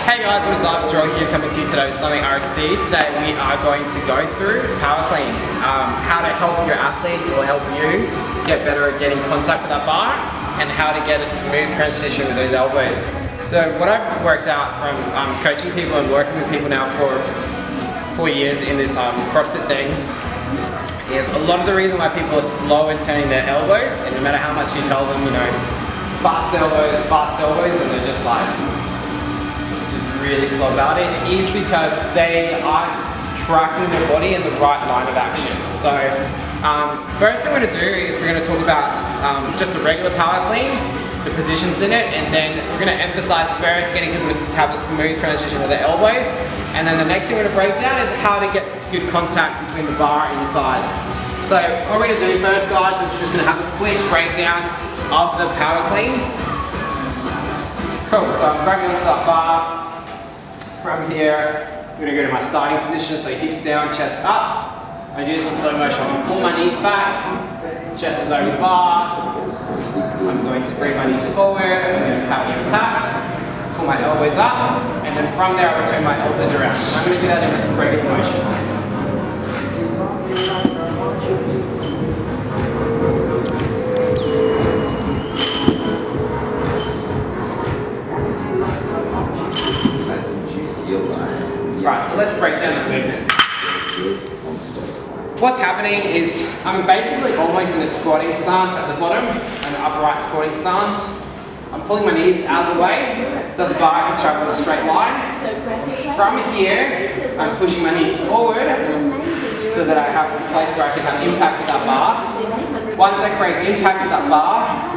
Hey guys, what is up? It's Roy here coming to you today with something RXC. Today we are going to go through power cleans, how to help your athletes or help you get better at getting contact with that bar, and how to get a smooth transition with those elbows. So what I've worked out from coaching people and working with people now for 4 years in this CrossFit thing is a lot of the reason why people are slow in turning their elbows, and no matter how much you tell them, you know, fast elbows, and they're just like really slow about it, is because they aren't tracking their body in the right line of action. So first thing we're going to do is we're going to talk about just a regular power clean, the positions in it, and then we're going to emphasize first getting people to have a smooth transition with their elbows, and then the next thing we're going to break down is how to get good contact between the bar and your thighs. So what we're going to do first, guys, is we're just going to have a quick breakdown of the power clean. Cool, so I'm grabbing onto that bar. From here, I'm going to go to my starting position, so hips down, chest up. I do this in slow motion. I'm going to pull my knees back, chest is over the bar. I'm going to bring my knees forward, I'm going to have impact, pull my elbows up, and then from there I'll turn my elbows around. I'm going to do that in regular motion. Right, so let's break down that movement. What's happening is I'm basically almost in a squatting stance at the bottom, an upright squatting stance. I'm pulling my knees out of the way so the bar can travel in a straight line. From here, I'm pushing my knees forward so that I have a place where I can have impact with that bar. Once I create impact with that bar,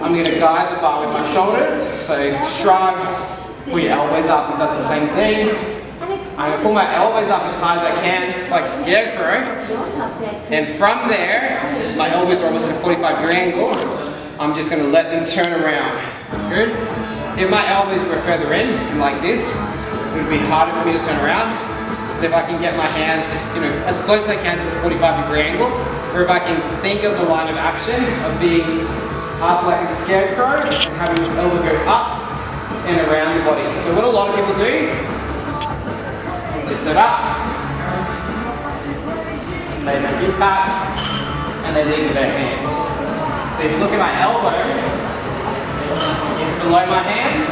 I'm going to guide the bar with my shoulders. So shrug, pull your elbows up, it does the same thing. I'm going to pull my elbows up as high as I can, like a scarecrow, and from there, my elbows are almost at a 45-degree angle. I'm just going to let them turn around. Good? If my elbows were further in, and like this, it would be harder for me to turn around. But if I can get my hands, you know, as close as I can to a 45-degree angle, or if I can think of the line of action of being up like a scarecrow and having this elbow go up and around the body. So what a lot of people do, they stood up, they make impact, and they lead with their hands. So if you look at my elbow, it's below my hands,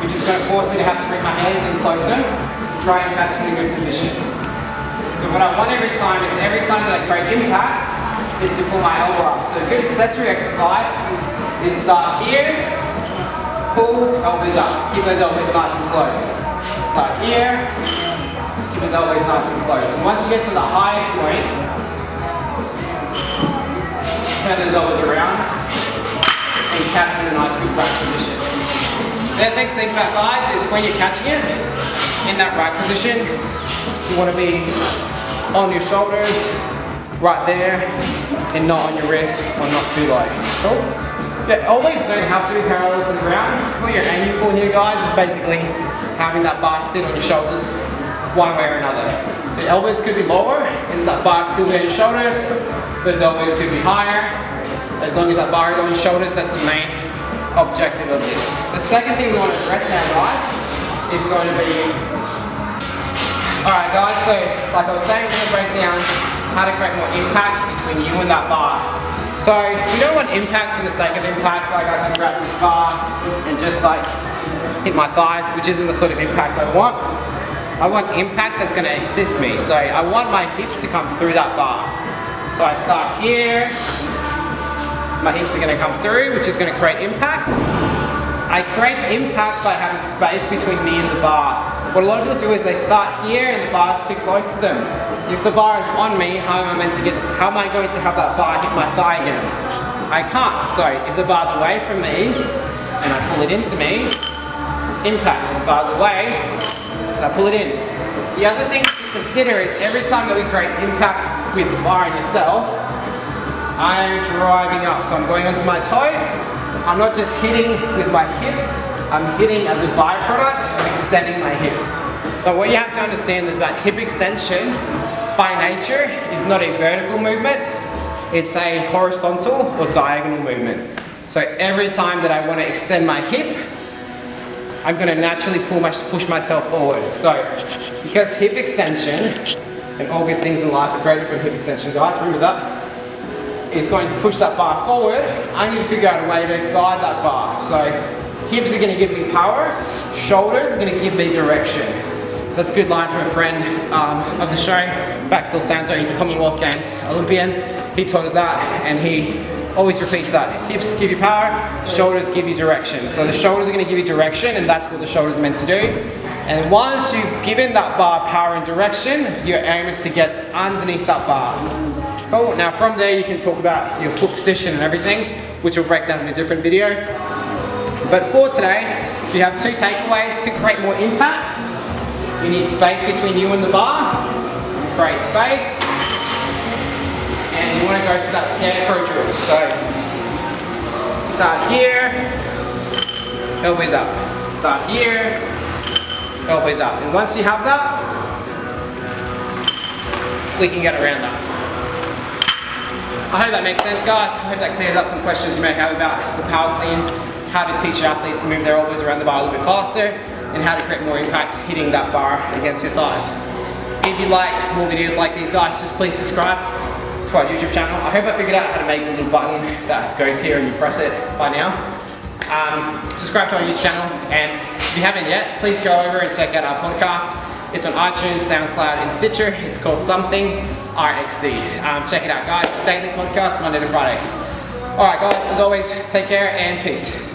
which is going to force me to have to bring my hands in closer to try and catch in a good position. So what I want every time that I create impact is to pull my elbow up. So a good accessory exercise is start here, pull, elbows up. Keep those elbows nice and close. Start here, keep his elbows nice and close. And once you get to the highest point, turn those elbows around and catch in a nice good right position. The other thing about guys is when you're catching it in that right position, you want to be on your shoulders, right there, and not on your wrist or not too low. Cool? Yeah, elbows don't have to be parallel to the ground. What you're aiming for here, guys, is basically having that bar sit on your shoulders one way or another. So elbows could be lower and that bar still on your shoulders. Those elbows could be higher. As long as that bar is on your shoulders, that's the main objective of this. The second thing we want to address now, guys, is going to be, alright guys, so like I was saying, we're going to break down how to create more impact between you and that bar. So we don't want impact for the sake of impact, like I can grab this bar and just like hit my thighs, which isn't the sort of impact I want. I want impact that's going to assist me. So I want my hips to come through that bar. So I start here, my hips are going to come through, which is going to create impact. I create impact by having space between me and the bar. What a lot of people do is they start here and the bar is too close to them. If the bar is on me, how am I going to have that bar hit my thigh again? I can't. So if the bar's away from me and I pull it into me, impact. If the bar's away, and I pull it in. The other thing to consider is every time that we create impact with the bar and yourself, I'm driving up. So I'm going onto my toes. I'm not just hitting with my hip, I'm hitting as a byproduct of extending my hip. But what you have to understand is that hip extension, by nature, is not a vertical movement, it's a horizontal or diagonal movement. So every time that I want to extend my hip, I'm going to naturally push myself forward. So, because hip extension, and all good things in life are greater from hip extension, guys, remember that, is going to push that bar forward, I need to figure out a way to guide that bar. So, hips are going to give me power, shoulders are going to give me direction. That's a good line from a friend of the show, Baxter Santo. He's a Commonwealth Games Olympian. He taught us that, and he always repeats that. Hips give you power, shoulders give you direction. So the shoulders are going to give you direction, and that's what the shoulders are meant to do. And once you've given that bar power and direction, your aim is to get underneath that bar. Cool. Now from there you can talk about your foot position and everything, which we'll break down in a different video. But for today, you have two takeaways to create more impact. You need space between you and the bar. Create space. And you want to go for that scarecrow drill. So, start here, elbows up. Start here, elbows up. And once you have that, we can get around that. I hope that makes sense, guys. I hope that clears up some questions you may have about the power clean, how to teach your athletes to move their elbows around the bar a little bit faster, and how to create more impact hitting that bar against your thighs. If you like more videos like these, guys, just please subscribe to our YouTube channel. I hope I figured out how to make the little button that goes here and you press it by now. Subscribe to our YouTube channel, and if you haven't yet, please go over and check out our podcast. It's on iTunes, SoundCloud, and Stitcher. It's called Something RXD. Check it out, guys. Daily podcast, Monday to Friday. Alright guys, as always, take care and peace.